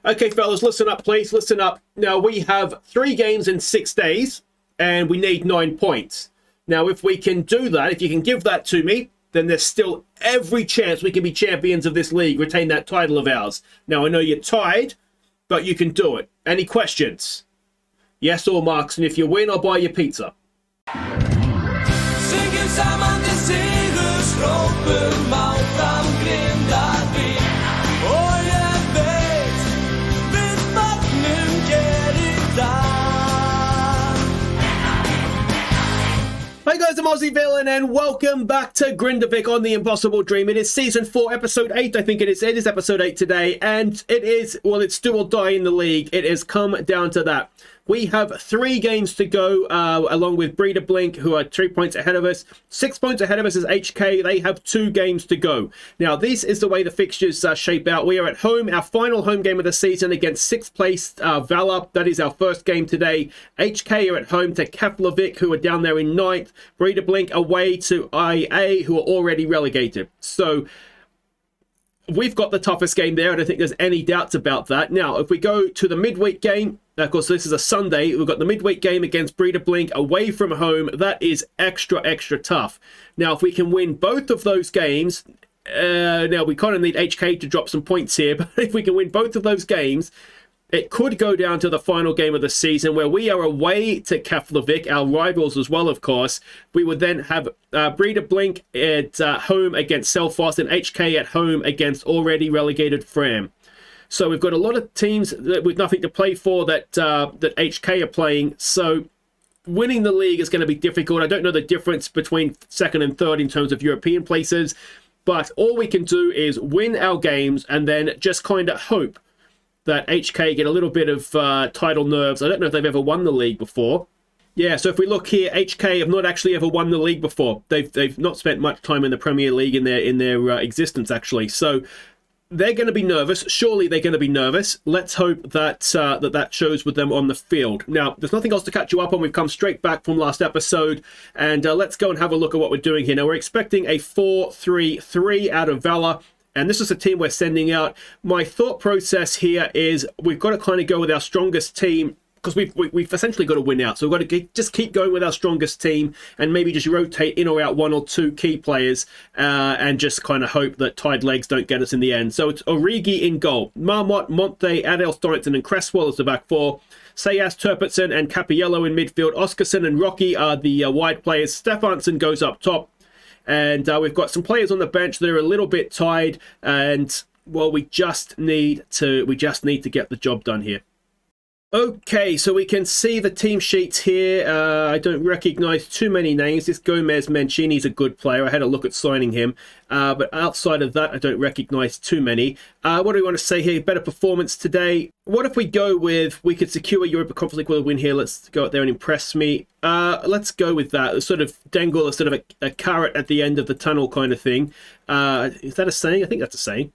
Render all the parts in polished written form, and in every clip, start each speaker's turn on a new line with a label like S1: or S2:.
S1: Okay, fellas, listen up, please. Listen up. Now, we have 3 games in 6 days, and we need 9 points. Now, if we can do that, if you can give that to me, then there's still every chance we can be champions of this league, retain that title of ours. Now, I know you're tied, but you can do it. Any questions? Yes or Marks, and if you win, I'll buy you pizza. Hey guys, I'm Aussie Villain and welcome back to Grindavik on The Impossible Dream. It is Season 4, Episode 8, I think it is. It is Episode 8 today, and it is, well, it's do or die in the league. It has come down to that. We have 3 games to go, along with Breidablik, who are 3 points ahead of us. 6 points ahead of us is HK. They have 2 games to go. Now, this is the way the fixtures shape out. We are at home, our final home game of the season against 6th place Valur. That is our first game today. HK are at home to Keflavik, who are down there in 9th. Breidablik away to IA, who are already relegated. So we've got the toughest game there. I don't think there's any doubts about that. Now, if we go to the midweek game, of course, this is a Sunday. We've got the midweek game against Breidablik away from home. That is extra tough. Now, if we can win both of those games, now we kind of need HK to drop some points here, but if we can win both of those games, it could go down to the final game of the season where we are away to Keflavik, our rivals as well, of course. We would then have Breidablik at home against Selfoss and HK at home against already relegated Fram. So we've got a lot of teams with nothing to play for that HK are playing. So winning the league is going to be difficult. I don't know the difference between 2nd and 3rd in terms of European places. But all we can do is win our games and then just kind of hope that HK get a little bit of title nerves. I don't know if they've ever won the league before. Yeah, so if we look here, HK have not actually ever won the league before. They've not spent much time in the Premier League in their existence, actually. So they're going to be nervous. Surely they're going to be nervous. Let's hope that that shows with them on the field. Now, there's nothing else to catch you up on. We've come straight back from last episode, and let's go and have a look at what we're doing here. Now, we're expecting a 4-3-3 out of Valur, and this is a team we're sending out. My thought process here is we've got to kind of go with our strongest team, because we've essentially got to win out. So we've got to just keep going with our strongest team and maybe just rotate in or out 1 or 2 key players and just kind of hope that tied legs don't get us in the end. So it's Origi in goal. Marmot, Monte, Adel, Storensen and Cresswell as the back 4. Sayas, Turpitson and Capello in midfield. Oscarson and Rocky are the wide players. Stefansson goes up top. And we've got some players on the bench that are a little bit tired. And, well, we just need to get the job done here. Okay, so we can see the team sheets here. I don't recognize too many names. This Gomez Mancini's a good player. I had a look at signing him. But outside of that, I don't recognize too many. What do we want to say here? Better performance today. What if we go with, we could secure Europa Conference League with a win here. Let's go out there and impress me. Let's go with that. Sort of dangle sort of a carrot at the end of the tunnel kind of thing. Is that a saying? I think that's a saying.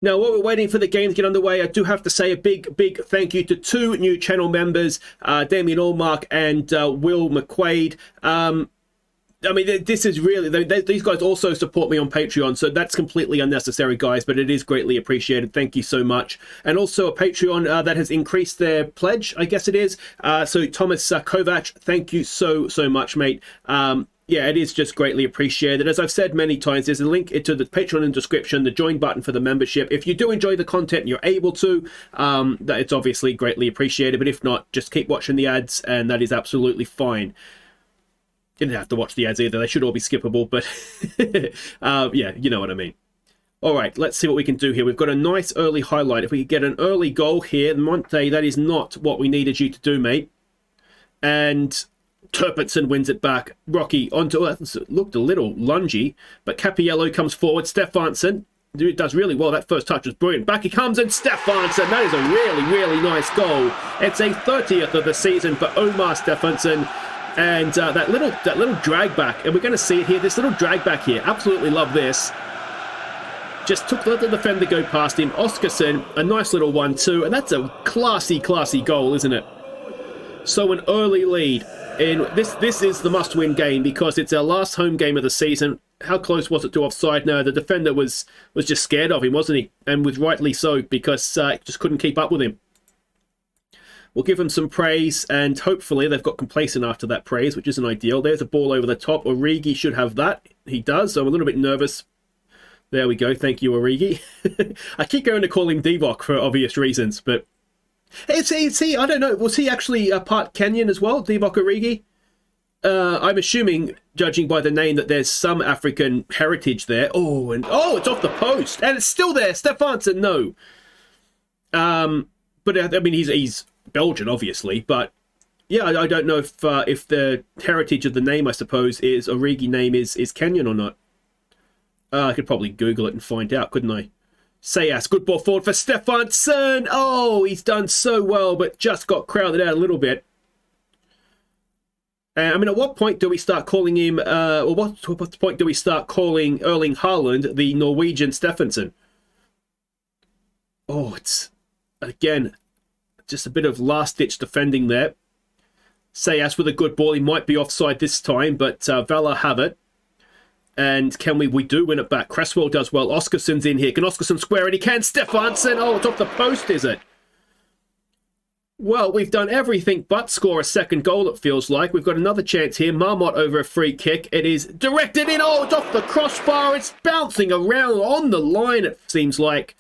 S1: Now, while we're waiting for the game to get underway, I do have to say a big thank you to 2 new channel members, Damien Allmark and Will McQuaid. I mean, this is really, these guys also support me on Patreon, so that's completely unnecessary, guys, but it is greatly appreciated. Thank you so much. And also a Patreon that has increased their pledge, I guess it is. So Thomas Kovac, thank you so much, mate. Yeah, it is just greatly appreciated. As I've said many times, there's a link to the Patreon in the description, the join button for the membership. If you do enjoy the content and you're able to, that it's obviously greatly appreciated. But if not, just keep watching the ads, and that is absolutely fine. You didn't have to watch the ads either. They should all be skippable, but yeah, you know what I mean. All right, let's see what we can do here. We've got a nice early highlight. If we could get an early goal here, Monte, that is not what we needed you to do, mate. And Turpitson wins it back. Rocky onto it. Looked a little lungy, but Capello comes forward. Stefansson does really well. That first touch was brilliant. Back he comes, and Stefansson. That is a really nice goal. It's a 30th of the season for Omar Stefansson. And that little drag back, and we're going to see it here. This little drag back here. Absolutely love this. Just let the defender go past him. Oscarson, a nice little 1-2, and that's a classy goal, isn't it? So an early lead. And this is the must-win game because it's our last home game of the season. how close was it to offside? No, the defender was just scared of him, wasn't he? And with rightly so, because just couldn't keep up with him. We'll give him some praise, and hopefully they've got complacent after that praise, which isn't ideal. There's a ball over the top. Origi should have that. He does, so I'm a little bit nervous. There we go. Thank you, Origi. I keep going to call him Divock for obvious reasons, but is he, I don't know, was he actually a part Kenyan as well, Divock Origi? I'm assuming, judging by the name, that there's some African heritage there. Oh, it's off the post, and it's still there. Stefansson, no. But I mean, he's Belgian, obviously, but yeah, I don't know if the heritage of the name, I suppose, is Origi name is Kenyan or not. I could probably Google it and find out, couldn't I? Sayas, good ball forward for Stefansson. Oh, he's done so well, but just got crowded out a little bit. I mean, at what point do we start calling him, or what point do we start calling Erling Haaland the Norwegian Stefansson? Oh, it's, again, just a bit of last-ditch defending there. Sayas with a good ball. He might be offside this time, but Valur have it. And can we do win it back. Cresswell does well. Oscarsson's in here. Can Oscarsson square it? He can. Stefansson. Oh, it's off the post, is it? Well, we've done everything but score a second goal, it feels like. We've got another chance here. Marmot over a free kick. It is directed in. Oh, it's off the crossbar. It's bouncing around on the line, it seems like.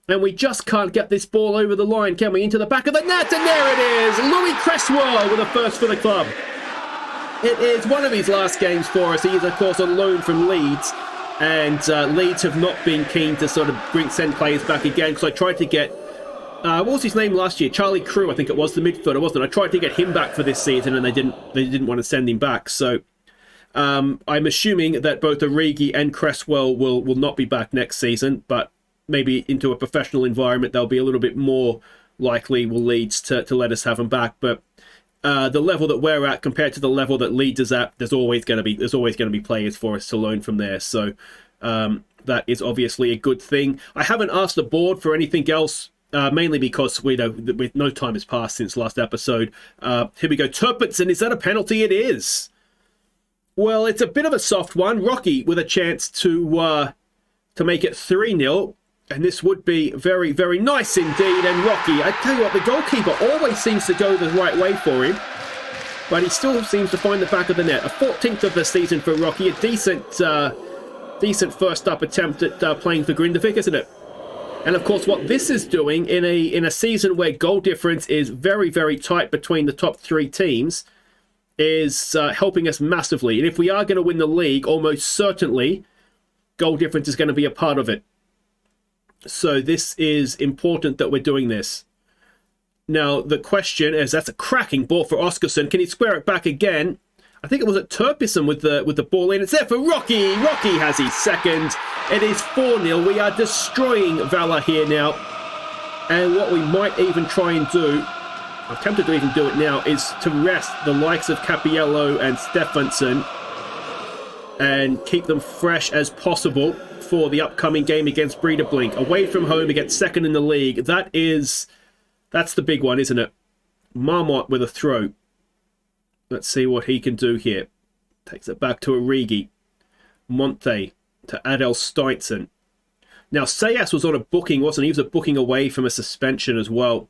S1: And we just can't get this ball over the line, can we? Into the back of the net, and there it is! Louis Cresswell with a first for the club. It is one of his last games for us. He is, of course, on loan from Leeds. And Leeds have not been keen to sort of send players back again, because I tried to get... what was his name last year? Charlie Crew, I think it was, the midfielder, wasn't it? I tried to get him back for this season, and they didn't want to send him back. So I'm assuming that both Origi and Cresswell will not be back next season, but maybe into a professional environment, they'll be a little bit more likely will Leeds to let us have them back. But the level that we're at compared to the level that Leeds is at, there's always going to be players for us to loan from there. So that is obviously a good thing. I haven't asked the board for anything else, mainly because with no time has passed since last episode. Here we go. Turpitson, is that a penalty? It is. Well, it's a bit of a soft one. Rocky with a chance to make it 3-0. And this would be very, very nice indeed. And Rocky, I tell you what, the goalkeeper always seems to go the right way for him. But he still seems to find the back of the net. A 14th of the season for Rocky. A decent first up attempt at playing for Grindavik, isn't it? And of course, what this is doing in a season where goal difference is very, very tight between the top three teams is helping us massively. And if we are going to win the league, almost certainly, goal difference is going to be a part of it. So this is important that we're doing this. Now, the question is, that's a cracking ball for Oscarsson. Can he square it back again? I think it was at Turpison with the ball in. It's there for Rocky. Rocky has his second. It is 4-0. We are destroying Valur here now. And what we might even try and do, I'm tempted to even do it now, is to rest the likes of Cappiello and Stefansson and keep them fresh as possible for the upcoming game against Breidablik. Away from home against second in the league. That's the big one, isn't it? Marmot with a throw. Let's see what he can do here. Takes it back to Origi. Monte to Adel Steinson. Now, Sayas was on a booking, wasn't he? He was a booking away from a suspension as well.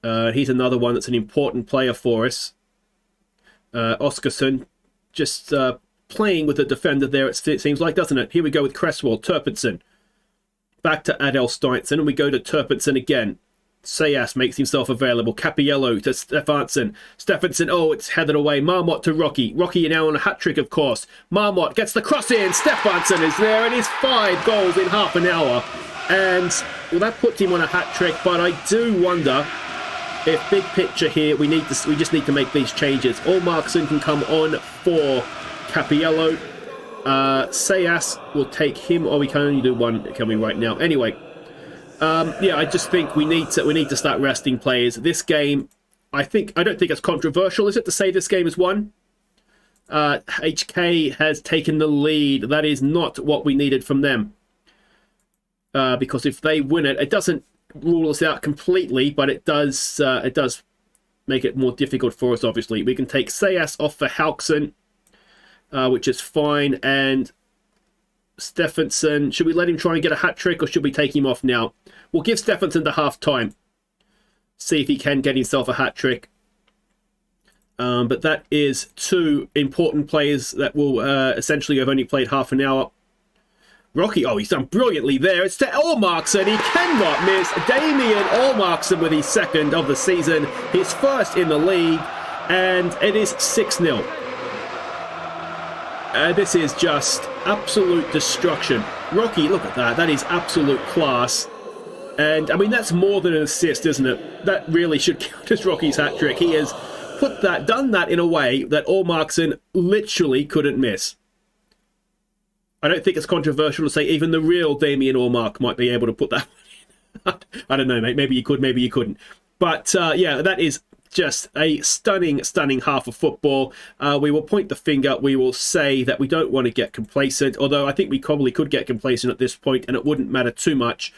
S1: He's another one that's an important player for us. Oscarsson just playing with the defender there, it seems like, doesn't it? Here we go with Cresswell, Turpitson. Back to Adel Steinson, and we go to Turpitson again. Sayas makes himself available. Cappiello to Stefansson. Stefansson, oh, it's headed away. Marmot to Rocky. Rocky now on a hat-trick, of course. Marmot gets the cross in. Stefansson is there, and he's 5 goals in half an hour. And, well, that puts him on a hat-trick, but I do wonder if big picture here, we just need to make these changes. Olmarkson can come on for Cappiello. Sayas will take him, or we can only do one, can we, right now? Anyway, yeah, I just think we need to start resting players. This game, I don't think it's controversial, is it, to say this game is won? HK has taken the lead. That is not what we needed from them. Because if they win it, it doesn't rule us out completely, but it does make it more difficult for us, obviously. We can take Sayas off for Halkson. which is fine. And Stephenson, should we let him try and get a hat-trick, or should we take him off now? We'll give Stephenson the half-time. See if he can get himself a hat-trick. But that is two important players that will essentially have only played half an hour. Rocky, oh, he's done brilliantly there. It's to Allmarkson. He cannot miss. Damien Allmarkson with his second of the season. His first in the league. And it is 6-0. This is just absolute destruction. Rocky, look at that. That is absolute class. And, I mean, that's more than an assist, isn't it? That really should count as Rocky's hat-trick. He has done that in a way that Allmarkson literally couldn't miss. I don't think it's controversial to say even the real Damien Allmark might be able to put that one in. I don't know, mate. Maybe you could, maybe you couldn't. But, yeah, that is just a stunning, stunning half of football. We will point the finger. We will say that we don't want to get complacent, although I think we probably could get complacent at this point, and it wouldn't matter too much.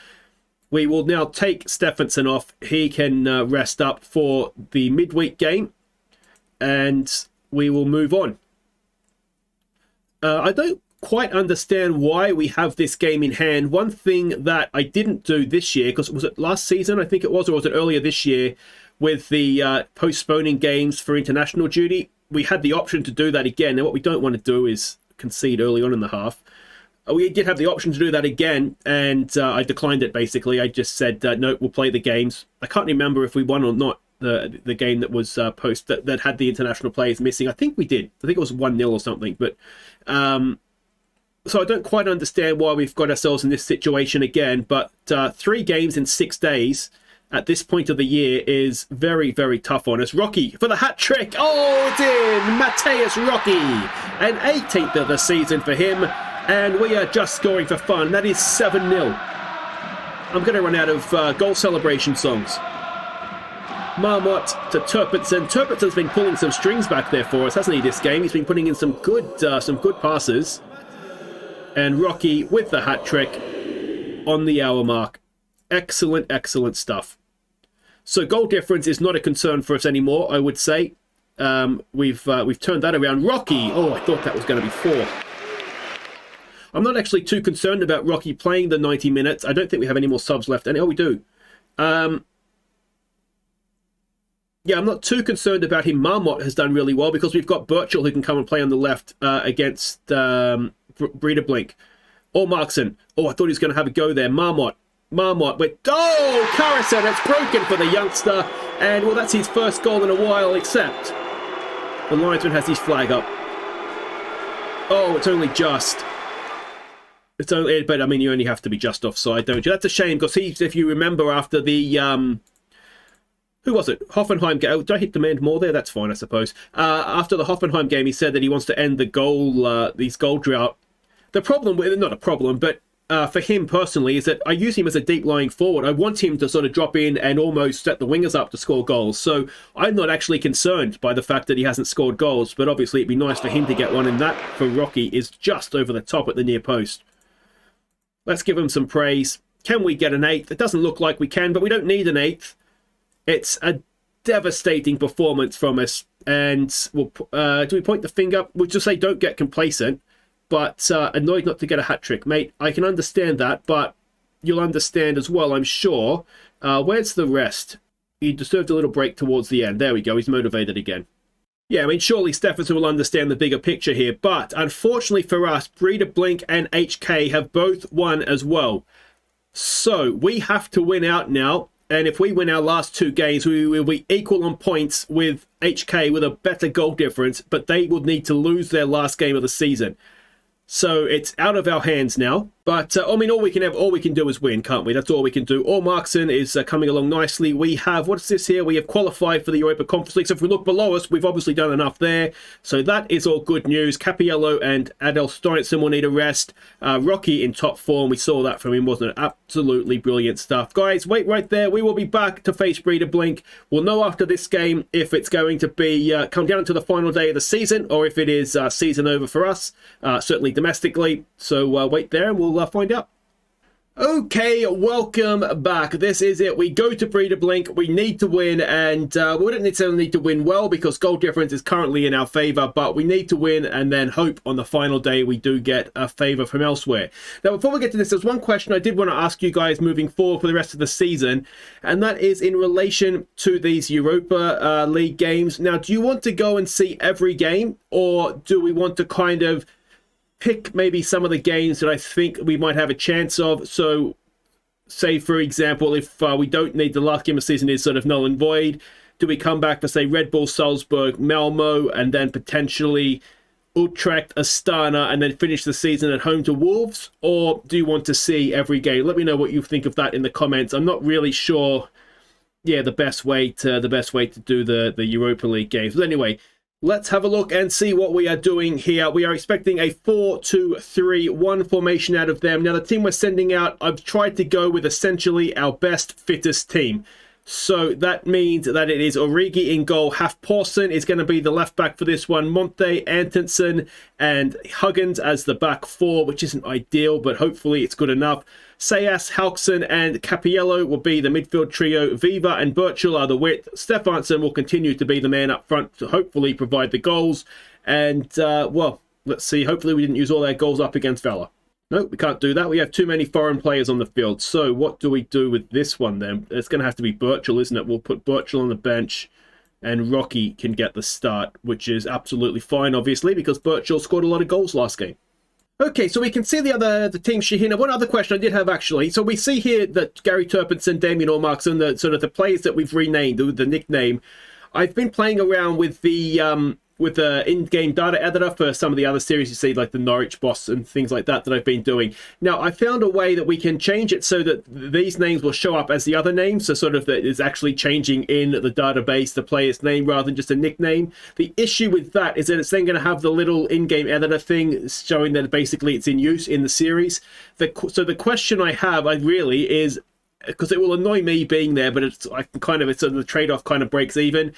S1: We will now take Stephenson off. He can rest up for the midweek game, and we will move on. I don't quite understand why we have this game in hand. One thing that I didn't do this year, because was it last season, I think it was, or was it earlier this year, with the postponing games for international duty, we had the option to do that again. Now, what we don't want to do is concede early on in the half. We did have the option to do that again, and I declined it, basically. I just said, no, we'll play the games. I can't remember if we won or not the game that was that had the international players missing. I think we did. I think it was 1-0 or something. But so I don't quite understand why we've got ourselves in this situation again. But 3 games in 6 days at this point of the year is very, very tough on us. Rocky for the hat-trick. Oh, it's in! Mateus Rocky. An 18th of the season for him. And we are just scoring for fun. That is 7-0. I'm going to run out of goal celebration songs. Marmot to Turpitson. Turpitson's been pulling some strings back there for us, hasn't he, this game? He's been putting in some good passes. And Rocky with the hat-trick on the hour mark. Excellent, excellent stuff. So goal difference is not a concern for us anymore, I would say. We've turned that around. Rocky! Oh, I thought that was going to be 4. I'm not actually too concerned about Rocky playing the 90 minutes. I don't think we have any more subs left. And, oh, we do. Yeah, I'm not too concerned about him. Marmot has done really well because we've got Birchall who can come and play on the left against Breidablik. Allmarkson. Oh, I thought he was going to have a go there. Marmot with... Oh, Carrison. It's broken for the youngster. And, well, that's his first goal in a while, except the linesman has his flag up. Oh, it's only just... It's only, but I mean, you only have to be just offside, don't you? That's a shame because if you remember, after the who was it? Hoffenheim game. Oh, did I hit demand more there? That's fine, I suppose. After the Hoffenheim game, he said that he wants to end the these goal drought. The problem with not a problem, but for him personally, is that I use him as a deep lying forward. I want him to sort of drop in and almost set the wingers up to score goals. So I'm not actually concerned by the fact that he hasn't scored goals, but obviously it'd be nice for him to get one, and that for Rocky is just over the top at the near post. Let's give him some praise. Can we get an 8th? It doesn't look like we can, but we don't need an 8th. It's a devastating performance from us. And we'll, do we point the finger? We'll just say don't get complacent, but annoyed not to get a hat-trick. Mate, I can understand that, but you'll understand as well, I'm sure. Where's the rest? He deserved a little break towards the end. There we go. He's motivated again. Yeah, I mean, surely Stephenson will understand the bigger picture here, but unfortunately for us, Breidablik and HK have both won as well. So we have to win out now, and if we win our last 2 games, we will be equal on points with HK with a better goal difference, but they will need to lose their last game of the season. So it's out of our hands now. But, I mean, all we can do is win, can't we? That's all we can do. Allmarkson is coming along nicely. We have, what's this here? We have qualified for the Europa Conference League. So if we look below us, we've obviously done enough there. So that is all good news. Capiello and Adel Storensen will need a rest. Rocky in top form. We saw that from him, wasn't it? Absolutely brilliant stuff. Guys, wait right there. We will be back to face Breidablik. We'll know after this game if it's going to be come down to the final day of the season or if it is season over for us, certainly domestically. So wait there and we'll find out. Okay, welcome back. This is it. We go to Breidablik. We need to win, and we don't necessarily need to win well because goal difference is currently in our favour, but we need to win and then hope on the final day we do get a favour from elsewhere. Now, before we get to this, there's one question I did want to ask you guys moving forward for the rest of the season, and that is in relation to these Europa League games. Now, do you want to go and see every game, or do we want to kind of pick maybe some of the games that I think we might have a chance of? So, say, for example, if we don't need the last game of the season is sort of null and void, do we come back for, say, Red Bull Salzburg, Malmo, and then potentially Utrecht, Astana, and then finish the season at home to Wolves? Or do you want to see every game? Let me know what you think of that in the comments. I'm not really sure, the best way to do the Europa League games. But anyway, let's have a look and see what we are doing here. We are expecting a 4-2-3-1 formation out of them. Now, the team we're sending out, I've tried to go with essentially our best, fittest team. So that means that it is Origi in goal. Halfporsson is going to be the left back for this one. Monte, Antonsen, and Huggins as the back four, which isn't ideal, but hopefully it's good enough. Sayas, Halkson, and Capiello will be the midfield trio. Viva and Birchall are the width. Stefansson will continue to be the man up front to hopefully provide the goals. And, well, let's see. Hopefully we didn't use all their goals up against Valur. No, we can't do that. We have too many foreign players on the field. So what do we do with this one then? It's going to have to be Birchall, isn't it? We'll put Birchall on the bench and Rocky can get the start, which is absolutely fine, obviously, because Birchall scored a lot of goals last game. Okay, so we can see the team sheet here. Now, one other question I did have, actually. So we see here that Gary Turpinson, Damien Ormarkson, the sort of the players that we've renamed, the nickname. I've been playing around with the in-game data editor for some of the other series you see, like the Norwich Boss and things like that I've been doing. Now, I found a way that we can change it so that these names will show up as the other names, so sort of that it's actually changing in the database the player's name rather than just a nickname. The issue with that is that it's then going to have the little in-game editor thing showing that basically it's in use in the series. So the question I have, really is, because it will annoy me being there, but it's the trade-off kind of breaks even.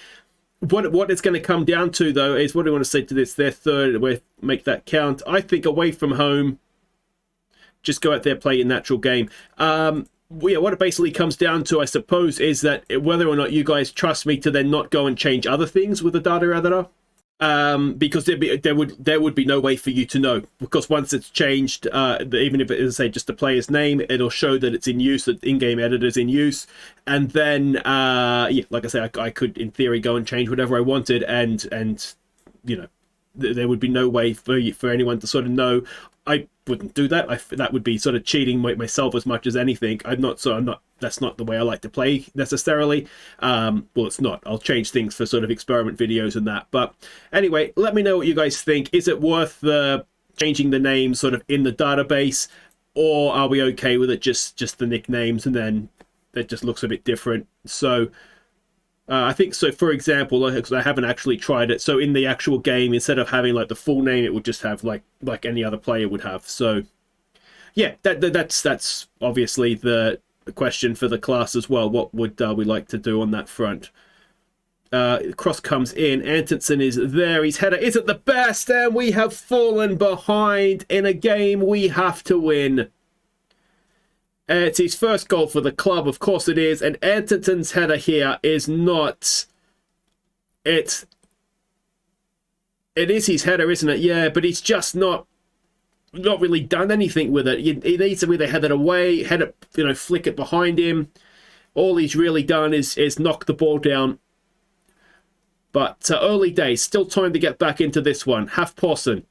S1: What it's going to come down to, though, is what do I want to say to this? Their third, make that count. I think away from home, just go out there, play your natural game. What it basically comes down to, I suppose, is that whether or not you guys trust me to then not go and change other things with the data editor. Because there would be no way for you to know, because once it's changed, even if it is, say, just the player's name, it'll show that it's in use, that in-game editor's in use, and then like I say, I could in theory go and change whatever I wanted, and there would be no way for anyone to sort of know. I wouldn't do that. That would be sort of cheating myself as much as anything. That's not the way I like to play necessarily. Well, it's not. I'll change things for sort of experiment videos and that. But anyway, let me know what you guys think. Is it worth changing the name sort of in the database, or are we okay with it just the nicknames and then it just looks a bit different? So I think so. For example, because I haven't actually tried it, so in the actual game, instead of having like the full name, it would just have like any other player would have. So yeah, that's obviously the question for the class as well. What would we like to do on that front? Cross comes in. Antonsen is there. His header isn't the best, and we have fallen behind in a game we have to win. It's his first goal for the club, of course it is, and Antonsen's header here is not... It is his header, isn't it? Yeah, but he's just not really done anything with it. He needs to either head it away, flick it behind him. All he's really done is knock the ball down. But early days, still time to get back into this one. Halfporsson,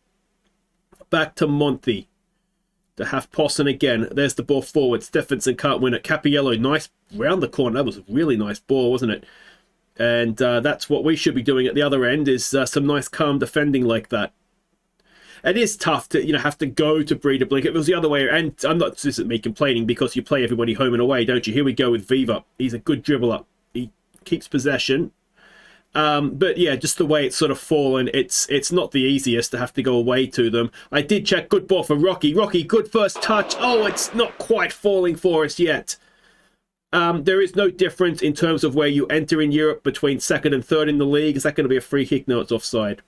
S1: back to Monty. To Halfporsson again. There's the ball forward. Stefansson can't win it. Capiello, nice round the corner. That was a really nice ball, wasn't it? And that's what we should be doing at the other end, is some nice calm defending like that. It is tough to have to go to Breidablik. If it was the other way, and this isn't me complaining, because you play everybody home and away, don't you? Here we go with Viva. He's a good dribbler. He keeps possession. But yeah, just the way it's sort of fallen, it's not the easiest to have to go away to them. I did check. Good ball for Rocky. Rocky, good first touch. Oh, it's not quite falling for us yet. There is no difference in terms of where you enter in Europe between second and third in the league. Is that going to be a free kick? No, it's offside.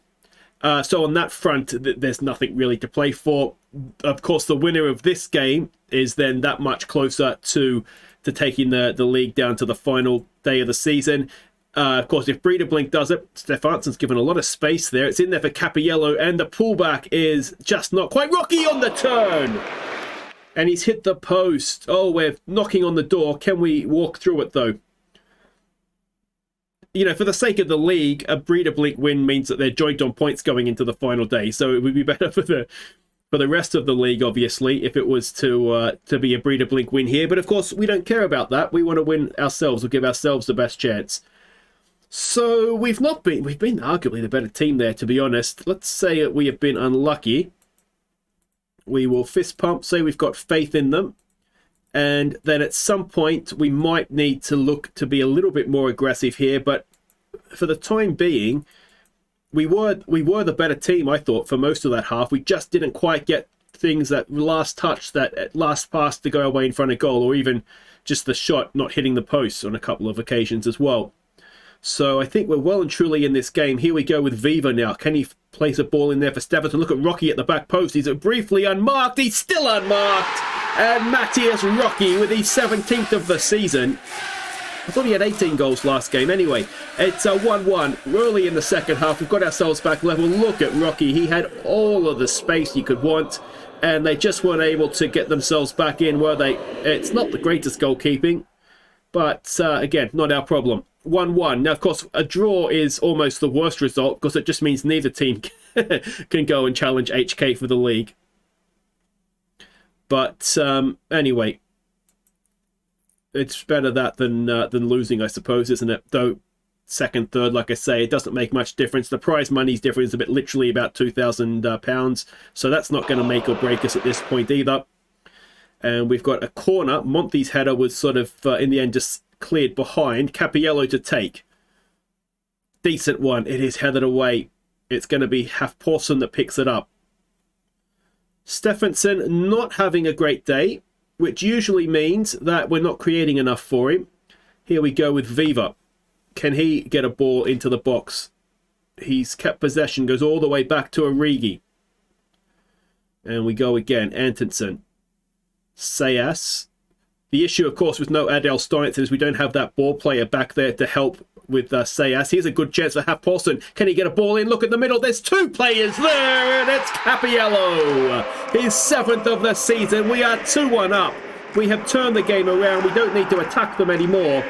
S1: So on that front, there's nothing really to play for. Of course, the winner of this game is then that much closer to taking the league down to the final day of the season. Of course, if Breidablik does it, Stefansson's given a lot of space there. It's in there for Cappiello, and the pullback is just not quite. Rocky on the turn! And he's hit the post. Oh, we're knocking on the door. Can we walk through it, though? You know, for the sake of the league, a Breidablik win means that they're joint on points going into the final day. So it would be better for the rest of the league, obviously, if it was to be a Breidablik win here. But of course, we don't care about that. We want to win ourselves. We'll give ourselves the best chance. So we've been arguably the better team there, to be honest. Let's say that we have been unlucky. We will fist pump, say we've got faith in them. And then at some point, we might need to look to be a little bit more aggressive here. But for the time being, we were the better team, I thought, for most of that half. We just didn't quite get things that last touch, that last pass to go away in front of goal, or even just the shot not hitting the post on a couple of occasions as well. So I think we're well and truly in this game. Here we go with Viva now. Can he place a ball in there for Stevenson? Look at Rocky at the back post. He's briefly unmarked. He's still unmarked. And Matthias Rocky with his 17th of the season. I thought he had 18 goals last game. Anyway, it's a 1-1 early in the second half. We've got ourselves back level. Look at Rocky. He had all of the space you could want, and they just weren't able to get themselves back in, were they? It's not the greatest goalkeeping, but again, not our problem. 1-1. Now, of course, a draw is almost the worst result because it just means neither team can go and challenge HK for the league. But anyway, it's better that than losing, I suppose, isn't it? Though second, third, like I say, it doesn't make much difference. The prize money's difference is literally about £2,000, so that's not going to make or break us at this point either. And we've got a corner. Monty's header was sort of in the end just cleared behind. Cappiello to take. Decent one. It is headed away. It's going to be Halfpåsen that picks it up. Stefansson not having a great day, which usually means that we're not creating enough for him. Here we go with Viva. Can he get a ball into the box? He's kept possession, goes all the way back to Origi. And we go again. Antonsen. Sayas. The issue, of course, with no Adel Steinitz is we don't have that ball player back there to help with Sayas. Here's a good chance for Halfpåsen. Can he get a ball in? Look at the middle. There's two players there, and it's Cappiello. His 7th of the season. We are 2-1 up. We have turned the game around. We don't need to attack them anymore.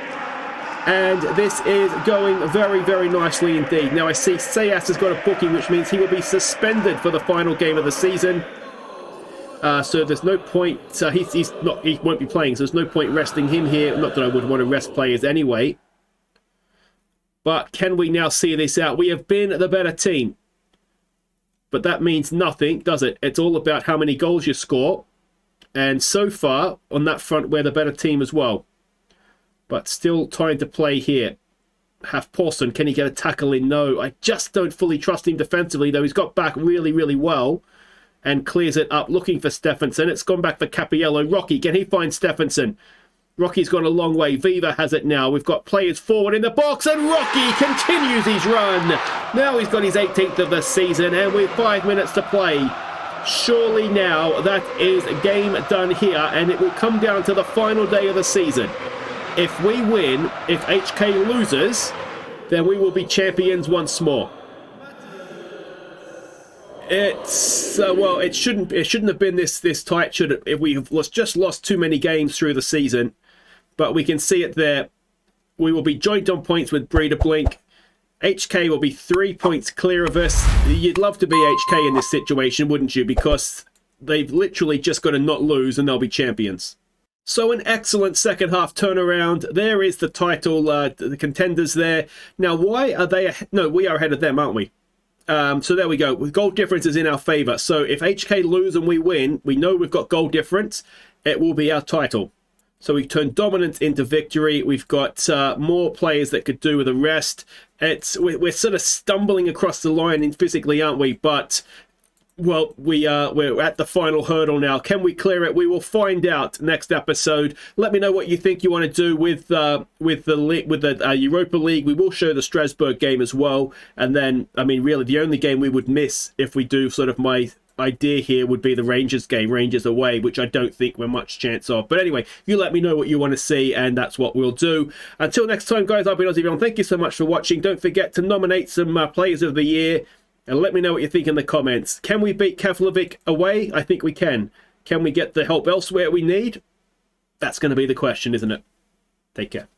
S1: And this is going very, very nicely indeed. Now I see Sayas has got a booking, which means he will be suspended for the final game of the season. So there's no point, he won't be playing, so there's no point resting him here. Not that I would want to rest players anyway. But can we now see this out? We have been the better team. But that means nothing, does it? It's all about how many goals you score. And so far, on that front, we're the better team as well. But still time to play here. Halfpåsen, can he get a tackle in? No, I just don't fully trust him defensively, though he's got back really, really well. And clears it up, looking for Stefansson. It's gone back for Cappiello. Rocky, can he find Stefansson? Rocky's gone a long way. Viva has it now. We've got players forward in the box, and Rocky continues his run. Now he's got his 18th of the season, and with 5 minutes to play. Surely now that is game done here, and it will come down to the final day of the season. If we win, if HK loses, then we will be champions once more. It's well, it shouldn't have been this tight, should it? If we've just lost too many games through the season, but we can see it there. We will be joint on points with Breidablik. HK will be 3 points clear of us. You'd love to be HK in this situation, wouldn't you? Because they've literally just got to not lose, and they'll be champions. So an excellent second half turnaround. There is the title, the contenders there. Now, why are they? No, we are ahead of them, aren't we? So there we go. With goal difference is in our favour. So if HK lose and we win, we know we've got goal difference. It will be our title. So we've turned dominance into victory. We've got more players that could do with the rest. We're sort of stumbling across the line physically, aren't we? But Well, we're at the final hurdle now. Can we clear it? We will find out next episode. Let me know what you think you want to do with the Europa League. We will show the Strasbourg game as well, and then I mean, really, the only game we would miss if we do sort of my idea here would be the Rangers game, Rangers away, which I don't think we're much chance of. But anyway, you let me know what you want to see, and that's what we'll do. Until next time, guys, I've been Aussie. Thank you so much for watching. Don't forget to nominate some Players of the Year. And let me know what you think in the comments. Can we beat Keflavik away? I think we can. Can we get the help elsewhere we need? That's going to be the question, isn't it? Take care.